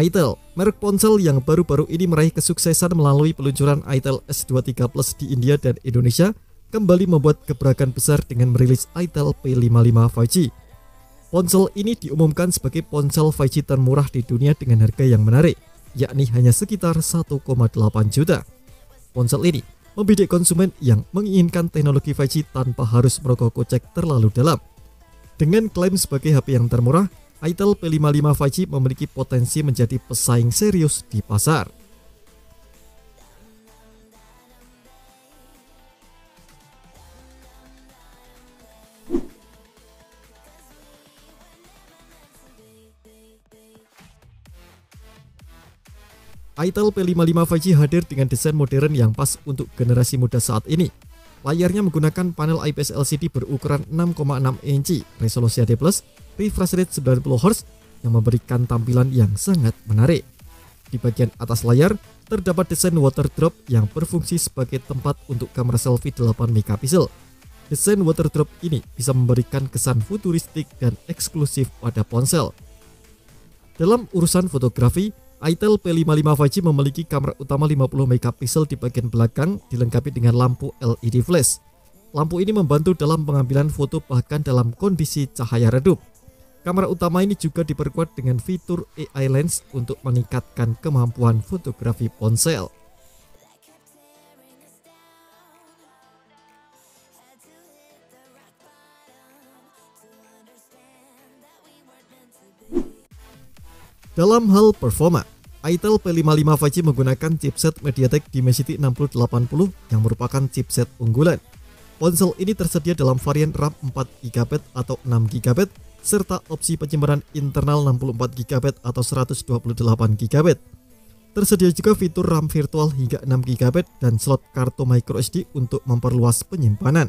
itel, merek ponsel yang baru-baru ini meraih kesuksesan melalui peluncuran itel S23 Plus di India dan Indonesia, kembali membuat gebrakan besar dengan merilis itel P55 5G. Ponsel ini diumumkan sebagai ponsel 5G termurah di dunia dengan harga yang menarik, yakni hanya sekitar 1,8 juta. Ponsel ini membidik konsumen yang menginginkan teknologi 5G tanpa harus merogoh kocek terlalu dalam. Dengan klaim sebagai HP yang termurah, itel P55 5G memiliki potensi menjadi pesaing serius di pasar. itel P55 5G hadir dengan desain modern yang pas untuk generasi muda saat ini. Layarnya menggunakan panel IPS LCD berukuran 6,6 inci, resolusi HD+, refresh rate 90Hz yang memberikan tampilan yang sangat menarik. Di bagian atas layar terdapat desain water drop yang berfungsi sebagai tempat untuk kamera selfie 8 megapiksel. Desain water drop ini bisa memberikan kesan futuristik dan eksklusif pada ponsel. Dalam urusan fotografi, itel P55 5G memiliki kamera utama 50 megapiksel di bagian belakang dilengkapi dengan lampu LED flash. Lampu ini membantu dalam pengambilan foto bahkan dalam kondisi cahaya redup. Kamera utama ini juga diperkuat dengan fitur AI lens untuk meningkatkan kemampuan fotografi ponsel. Dalam hal performa, itel P55 5G menggunakan chipset MediaTek Dimensity 6080 yang merupakan chipset unggulan. Ponsel ini tersedia dalam varian RAM 4GB atau 6GB serta opsi penyimpanan internal 64GB atau 128GB. Tersedia juga fitur RAM virtual hingga 6GB dan slot kartu microSD untuk memperluas penyimpanan.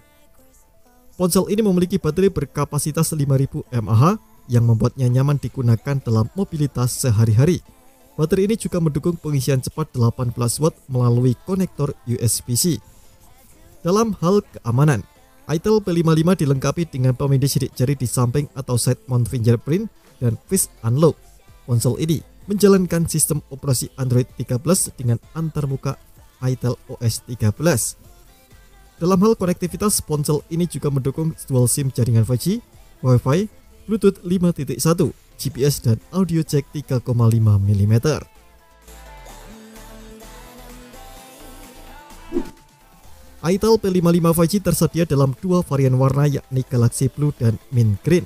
Ponsel ini memiliki baterai berkapasitas 5000 mAh yang membuatnya nyaman digunakan dalam mobilitas sehari-hari. Baterai ini juga mendukung pengisian cepat 18 watt melalui konektor USB-C. Dalam hal keamanan, itel P55 dilengkapi dengan pemindai sidik jari di samping atau side mount fingerprint dan face unlock. Ponsel ini menjalankan sistem operasi Android 13 dengan antarmuka itel OS 13. Dalam hal konektivitas, ponsel ini juga mendukung dual SIM jaringan 5G, Wi-Fi, Bluetooth 5.1, GPS dan audio jack 3,5 mm. itel P55 5G tersedia dalam dua varian warna yakni Galaxy Blue dan Mint Green.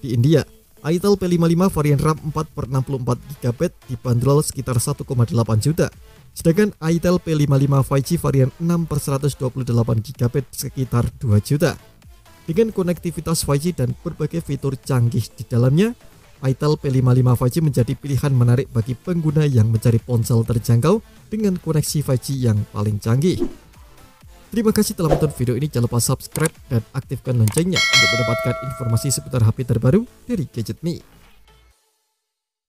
Di India, itel P55 varian RAM 4/64GB dibanderol sekitar 1,8 juta. Sedangkan itel P55 5G varian 6/128GB sekitar 2 juta. Dengan konektivitas 5G dan berbagai fitur canggih di dalamnya, itel P55 5G menjadi pilihan menarik bagi pengguna yang mencari ponsel terjangkau dengan koneksi 5G yang paling canggih. Terima kasih telah menonton video ini, jangan lupa subscribe dan aktifkan loncengnya untuk mendapatkan informasi seputar HP terbaru dari Gadget Me.